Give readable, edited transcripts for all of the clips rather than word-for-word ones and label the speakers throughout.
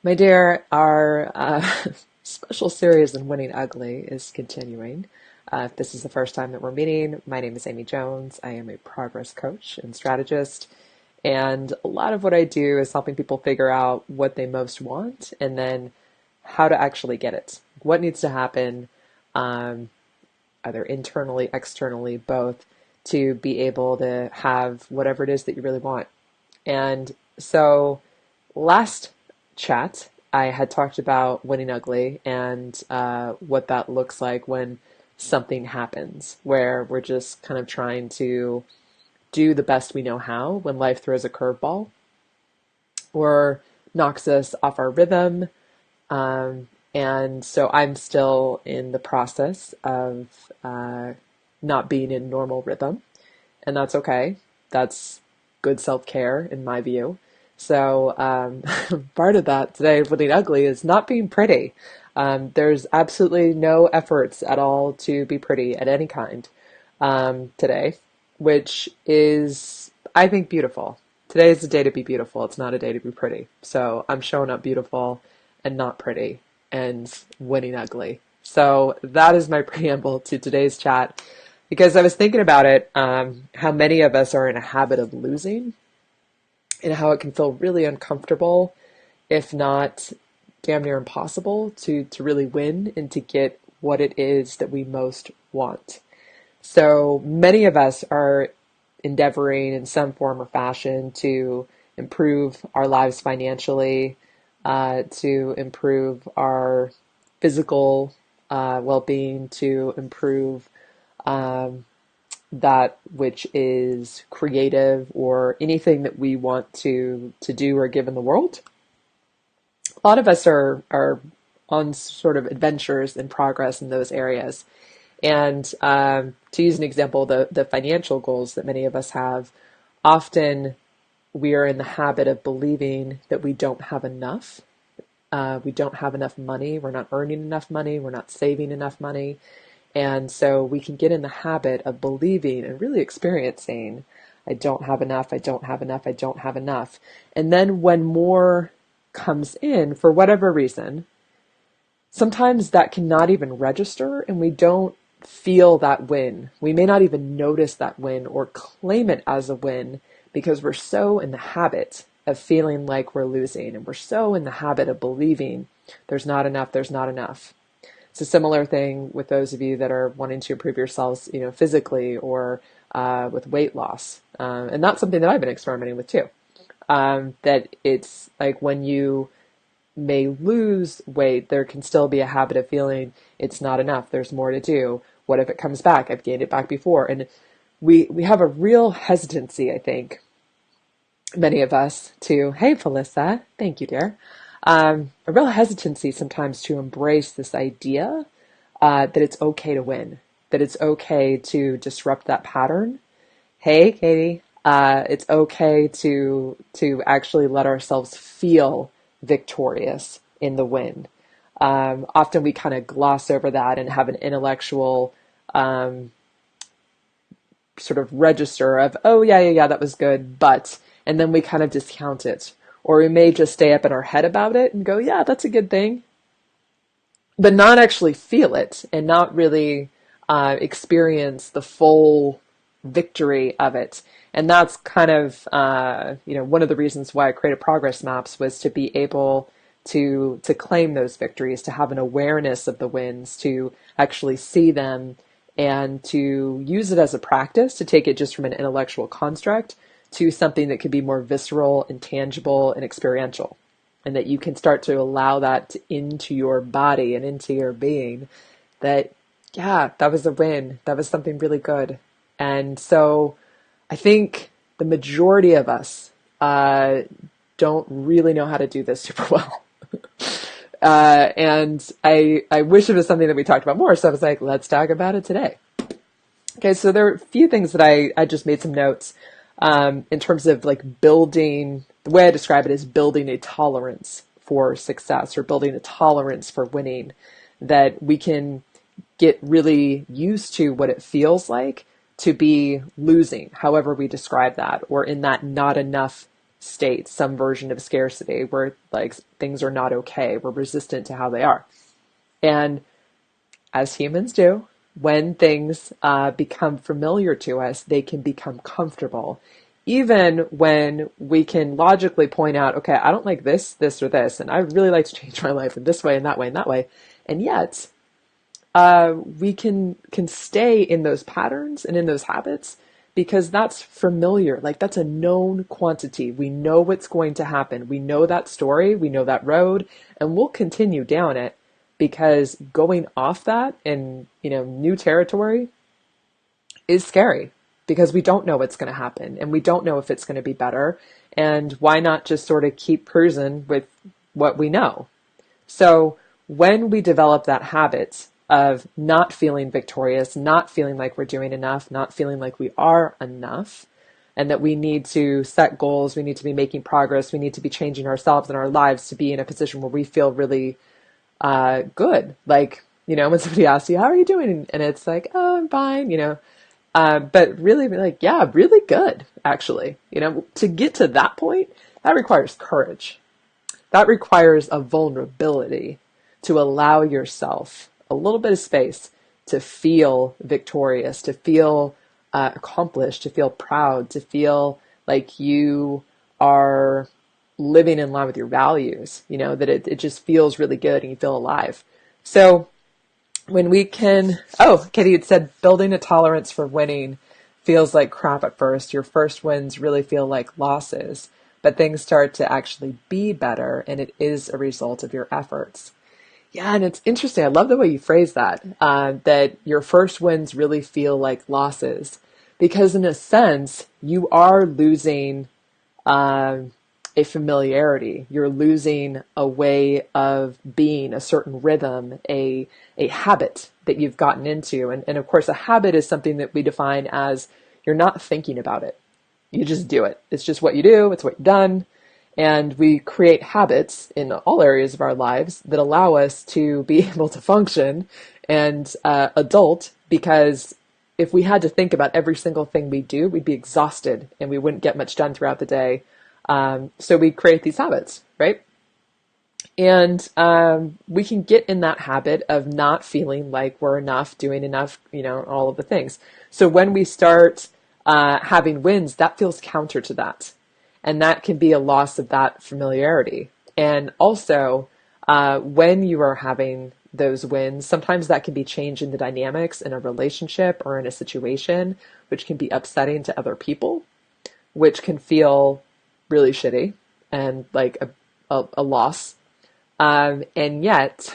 Speaker 1: My dear, our special series in Winning Ugly is continuing. If this is the first time that we're meeting, my name is Amy Jones. I am a progress coach and strategist. And a lot of what I do is helping people figure out what they most want and then how to actually get it. What needs to happen, either internally, externally, both, to be able to have whatever it is that you really want. And so last chat, I had talked about winning ugly and what that looks like when something happens, where we're just kind of trying to do the best we know how when life throws a curveball or knocks us off our rhythm. And so I'm still in the process of not being in normal rhythm, and that's okay. That's good self-care in my view. So part of that today, winning ugly, is not being pretty. There's absolutely no efforts at all to be pretty at any kind today, which is, I think, beautiful. Today is a day to be beautiful. It's not a day to be pretty. So I'm showing up beautiful and not pretty and winning ugly. So that is my preamble to today's chat because I was thinking about it, how many of us are in a habit of losing and how it can feel really uncomfortable, if not damn near impossible, to really win and to get what it is that we most want. So many of us are endeavoring in some form or fashion to improve our lives financially, to improve our physical well-being, to improve that which is creative or anything that we want to do or give in the world. A lot of us are on sort of adventures and progress in those areas. And to use an example, the financial goals that many of us have, often we are in the habit of believing that we don't have enough. We don't have enough money. We're not earning enough money. We're not saving enough money. And so we can get in the habit of believing and really experiencing, I don't have enough, I don't have enough, I don't have enough. And then when more comes in, for whatever reason, sometimes that cannot even register and we don't feel that win. We may not even notice that win or claim it as a win because we're so in the habit of feeling like we're losing, and we're so in the habit of believing there's not enough, there's not enough. It's a similar thing with those of you that are wanting to improve yourselves, physically or with weight loss. And that's something that I've been experimenting with too. That it's like when you may lose weight, there can still be a habit of feeling it's not enough. There's more to do. What if it comes back? I've gained it back before. And we have a real hesitancy, I think, many of us to, hey, Felissa, thank you, dear. A real hesitancy sometimes to embrace this idea that it's okay to win, that it's okay to disrupt that pattern. Hey, Katie, it's okay to actually let ourselves feel victorious in the win. Often we kind of gloss over that and have an intellectual sort of register of, oh, yeah, that was good, but, and then we kind of discount it. Or we may just stay up in our head about it and go, yeah, that's a good thing, but not actually feel it and not really experience the full victory of it. And that's kind of, one of the reasons why I created Progress Maps was to be able to claim those victories, to have an awareness of the wins, to actually see them and to use it as a practice, to take it just from an intellectual construct to something that could be more visceral and tangible and experiential, and that you can start to allow that into your body and into your being, that, yeah, that was a win. That was something really good. And so I think the majority of us don't really know how to do this super well. And I wish it was something that we talked about more. So I was like, let's talk about it today. Okay, so there are a few things that I just made some notes in terms of like building, the way I describe it is building a tolerance for success or building a tolerance for winning, that we can get really used to what it feels like to be losing, however we describe that, or in that not enough state, some version of scarcity where like things are not okay. We're resistant to how they are. And as humans do, when things become familiar to us, they can become comfortable. Even when we can logically point out, okay, I don't like this, this, or this, and I really like to change my life in this way and that way and that way. And yet, we can stay in those patterns and in those habits because that's familiar. Like that's a known quantity. We know what's going to happen. We know that story. We know that road, and we'll continue down it because going off that in, new territory is scary because we don't know what's going to happen and we don't know if it's going to be better. And why not just sort of keep cruising with what we know? So when we develop that habit of not feeling victorious, not feeling like we're doing enough, not feeling like we are enough, and that we need to set goals, we need to be making progress, we need to be changing ourselves and our lives to be in a position where we feel really good. Like, when somebody asks you, how are you doing? And it's like, oh, I'm fine, but really be like, yeah, really good, actually. To get to that point, that requires courage. That requires a vulnerability to allow yourself a little bit of space to feel victorious, to feel accomplished, to feel proud, to feel like you are living in line with your values, that it just feels really good and you feel alive. So when we can, Katie had said, building a tolerance for winning feels like crap at first. Your first wins really feel like losses, but things start to actually be better, and it is a result of your efforts. Yeah, and it's interesting. I love the way you phrase that, that your first wins really feel like losses, because in a sense, you are losing a familiarity. You're losing a way of being, a certain rhythm, a habit that you've gotten into. And of course, a habit is something that we define as you're not thinking about it. You just do it. It's just what you do. It's what you've done. And we create habits in all areas of our lives that allow us to be able to function and adult, because if we had to think about every single thing we do, we'd be exhausted and we wouldn't get much done throughout the day. So we create these habits, right? And we can get in that habit of not feeling like we're enough, doing enough, all of the things. So when we start having wins, that feels counter to that. And that can be a loss of that familiarity. And also, when you are having those wins, sometimes that can be changing the dynamics in a relationship or in a situation, which can be upsetting to other people, which can feel really shitty and like a loss. And yet,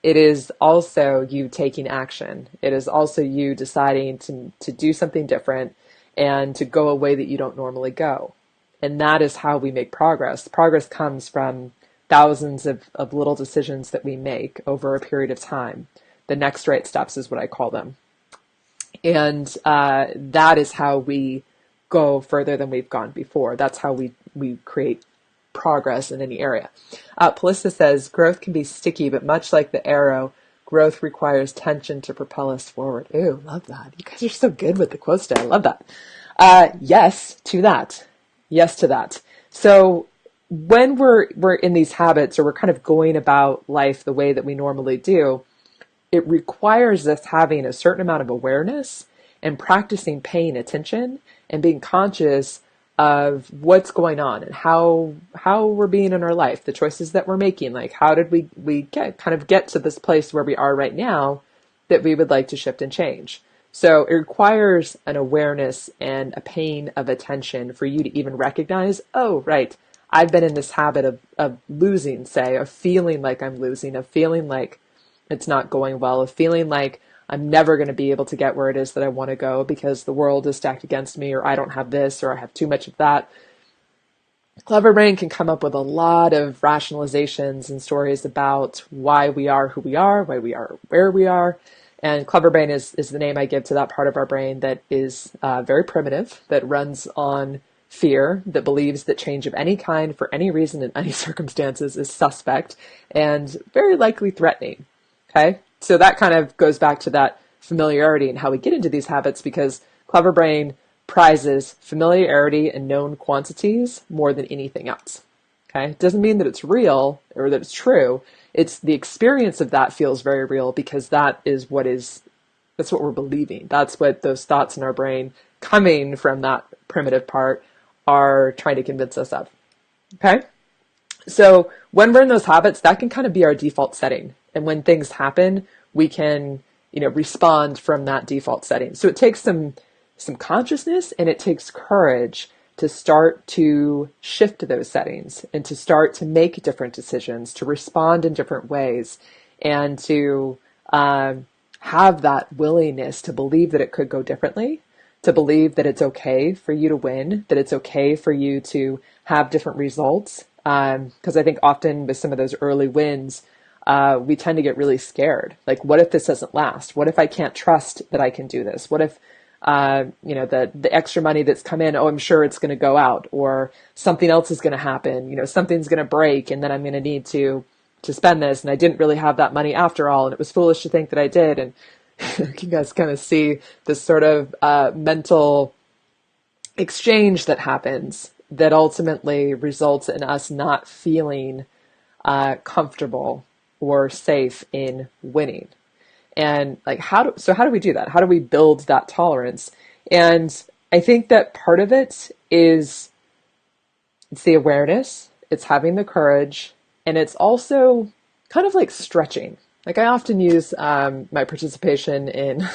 Speaker 1: it is also you taking action. It is also you deciding to do something different and to go a way that you don't normally go. And that is how we make progress. Progress comes from thousands of little decisions that we make over a period of time. The next right steps is what I call them. And that is how we go further than we've gone before. That's how we create progress in any area. Pelissa says, growth can be sticky, but much like the arrow, growth requires tension to propel us forward. Ooh, love that. You guys are so good with the quotes today. I love that. Yes to that. Yes to that. So when we're in these habits, or we're kind of going about life the way that we normally do, it requires us having a certain amount of awareness and practicing paying attention and being conscious of what's going on and how we're being in our life, the choices that we're making. Like, how did we get to this place where we are right now that we would like to shift and change? So it requires an awareness and a paying of attention for you to even recognize, oh, right, I've been in this habit of losing, say, of feeling like I'm losing, of feeling like it's not going well, of feeling like I'm never going to be able to get where it is that I want to go because the world is stacked against me, or I don't have this, or I have too much of that. Clever Brain can come up with a lot of rationalizations and stories about why we are who we are, why we are where we are. And Clever Brain is the name I give to that part of our brain that is very primitive, that runs on fear, that believes that change of any kind for any reason in any circumstances is suspect and very likely threatening. Okay? So that kind of goes back to that familiarity and how we get into these habits, because Clever Brain prizes familiarity and known quantities more than anything else. Okay? It doesn't mean that it's real or that it's true. It's the experience of that feels very real because that's what we're believing. That's what those thoughts in our brain coming from that primitive part are trying to convince us of. Okay? So when we're in those habits, that can kind of be our default setting. And when things happen, we can, respond from that default setting. So it takes some consciousness and it takes courage to start to shift those settings and to start to make different decisions, to respond in different ways, and to have that willingness to believe that it could go differently, to believe that it's okay for you to win, that it's okay for you to have different results. Because I think often with some of those early wins, we tend to get really scared. Like, what if this doesn't last? What if I can't trust that I can do this? What if, the extra money that's come in, I'm sure it's going to go out, or something else is going to happen, something's going to break, and then I'm going to need to spend this, and I didn't really have that money after all, and it was foolish to think that I did. And you guys kind of see this sort of mental exchange that happens that ultimately results in us not feeling comfortable or safe in winning. And like, how do we do that? How do we build that tolerance? And I think that part of it is it's the awareness, it's having the courage, and it's also kind of like stretching. Like, I often use my participation in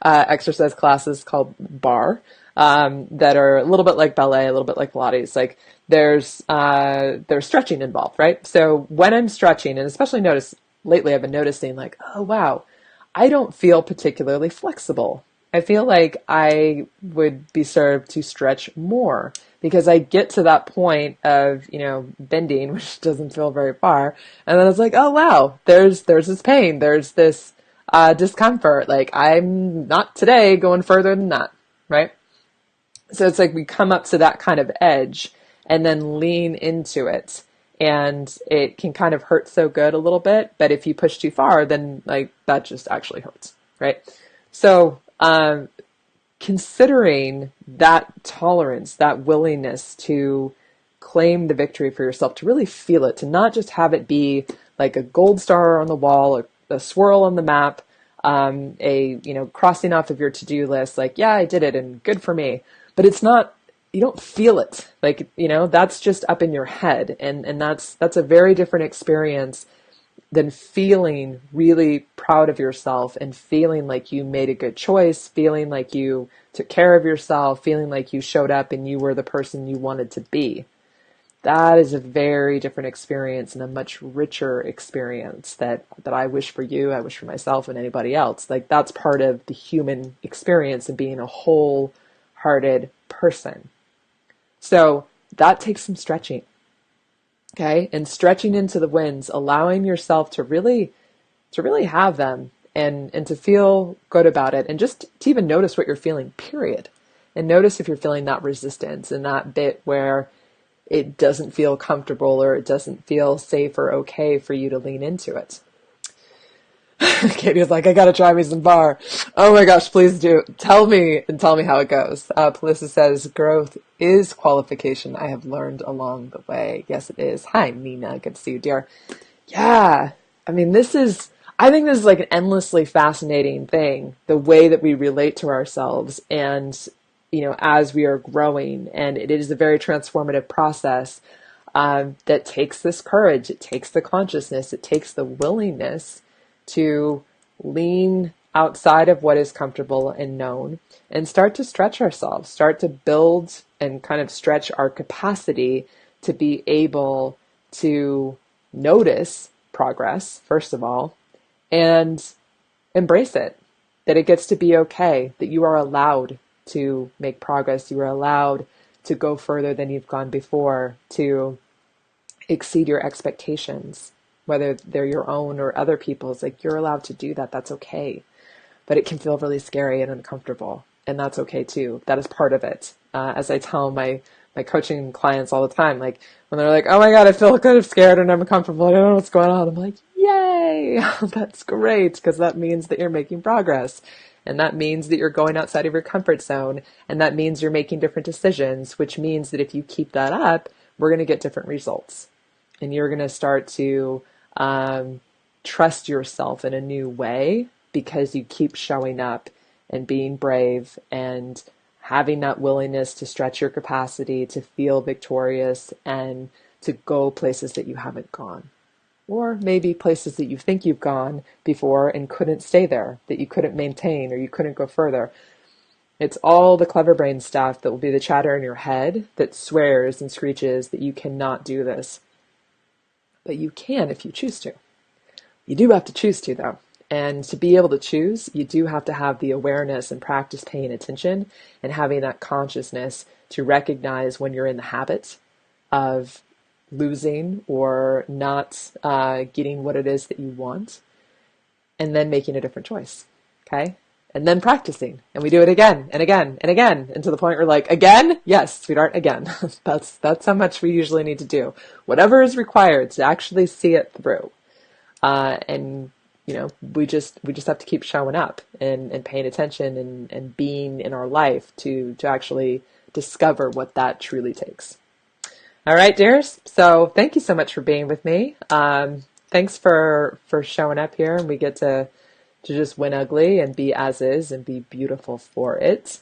Speaker 1: exercise classes called barre that are a little bit like ballet, a little bit like Pilates. Like, there's stretching involved, right? So when I'm stretching, and especially lately I've been noticing like, oh wow, I don't feel particularly flexible. I feel like I would be served to stretch more, because I get to that point of, bending, which doesn't feel very far. And then it's like, oh wow, there's this pain, there's this discomfort. Like, I'm not today going further than that, right? So it's like we come up to that kind of edge and then lean into it. And it can kind of hurt so good a little bit, but if you push too far, then like that just actually hurts, right? So considering that tolerance, that willingness to claim the victory for yourself, to really feel it, to not just have it be like a gold star on the wall, a swirl on the map, crossing off of your to-do list, like, yeah, I did it and good for me. But it's not, you don't feel it. Like, that's just up in your head. And that's a very different experience than feeling really proud of yourself and feeling like you made a good choice, feeling like you took care of yourself, feeling like you showed up and you were the person you wanted to be. That is a very different experience and a much richer experience that I wish for you, I wish for myself and anybody else. Like, that's part of the human experience and being a wholehearted person. So that takes some stretching. Okay. And stretching into the wins, allowing yourself to really have them and to feel good about it, and just to even notice what you're feeling, period. And notice if you're feeling that resistance and that bit where it doesn't feel comfortable or it doesn't feel safe or okay for you to lean into it. Katie was like, I gotta try me some barre. Oh my gosh, please do. Tell me how it goes. Pelissa says, growth is qualification. I have learned along the way. Yes, it is. Hi, Nina. Good to see you, dear. Yeah. I think this is like an endlessly fascinating thing, the way that we relate to ourselves and, as we are growing. And it is a very transformative process that takes this courage. It takes the consciousness. It takes the willingness to lean outside of what is comfortable and known and start to stretch ourselves, start to build and kind of stretch our capacity to be able to notice progress, first of all, and embrace it, that it gets to be okay, that you are allowed to make progress, you are allowed to go further than you've gone before, to exceed your expectations, whether they're your own or other people's. Like, you're allowed to do that. That's okay. But it can feel really scary and uncomfortable. And that's okay too. That is part of it. As I tell my coaching clients all the time, like when they're like, oh my God, I feel kind of scared and I'm uncomfortable, I don't know what's going on. I'm like, yay, that's great. Because that means that you're making progress. And that means that you're going outside of your comfort zone. And that means you're making different decisions, which means that if you keep that up, we're going to get different results. And you're going to start to trust yourself in a new way because you keep showing up and being brave and having that willingness to stretch your capacity, to feel victorious, and to go places that you haven't gone. Or maybe places that you think you've gone before and couldn't stay there, that you couldn't maintain or you couldn't go further. It's all the clever brain stuff that will be the chatter in your head that swears and screeches that you cannot do this. But you can if you choose to. You do have to choose to, though. And to be able to choose, you do have to have the awareness and practice paying attention and having that consciousness to recognize when you're in the habit of losing or not getting what it is that you want, and then making a different choice. Okay? And then practicing. And we do it again and again and again, and to the point where like, again? Yes, sweetheart, again. That's how much we usually need to do. Whatever is required to actually see it through. And we just have to keep showing up and paying attention and being in our life to actually discover what that truly takes. All right, dears. So thank you so much for being with me. Thanks for showing up here, and we get to just win ugly and be as is and be beautiful for it.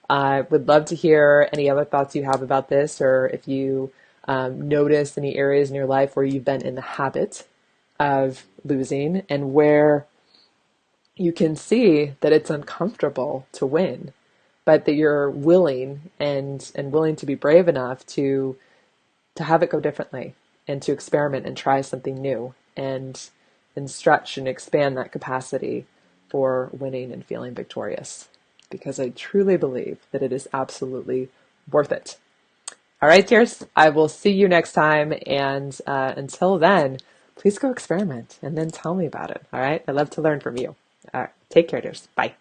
Speaker 1: I would love to hear any other thoughts you have about this, or if you notice any areas in your life where you've been in the habit of losing and where you can see that it's uncomfortable to win, but that you're willing and willing to be brave enough to have it go differently and to experiment and try something new and stretch and expand that capacity for winning and feeling victorious, because I truly believe that it is absolutely worth it. All right, dears, I will see you next time. And until then, please go experiment and then tell me about it. All right. I love to learn from you. All right. Take care, dears. Bye.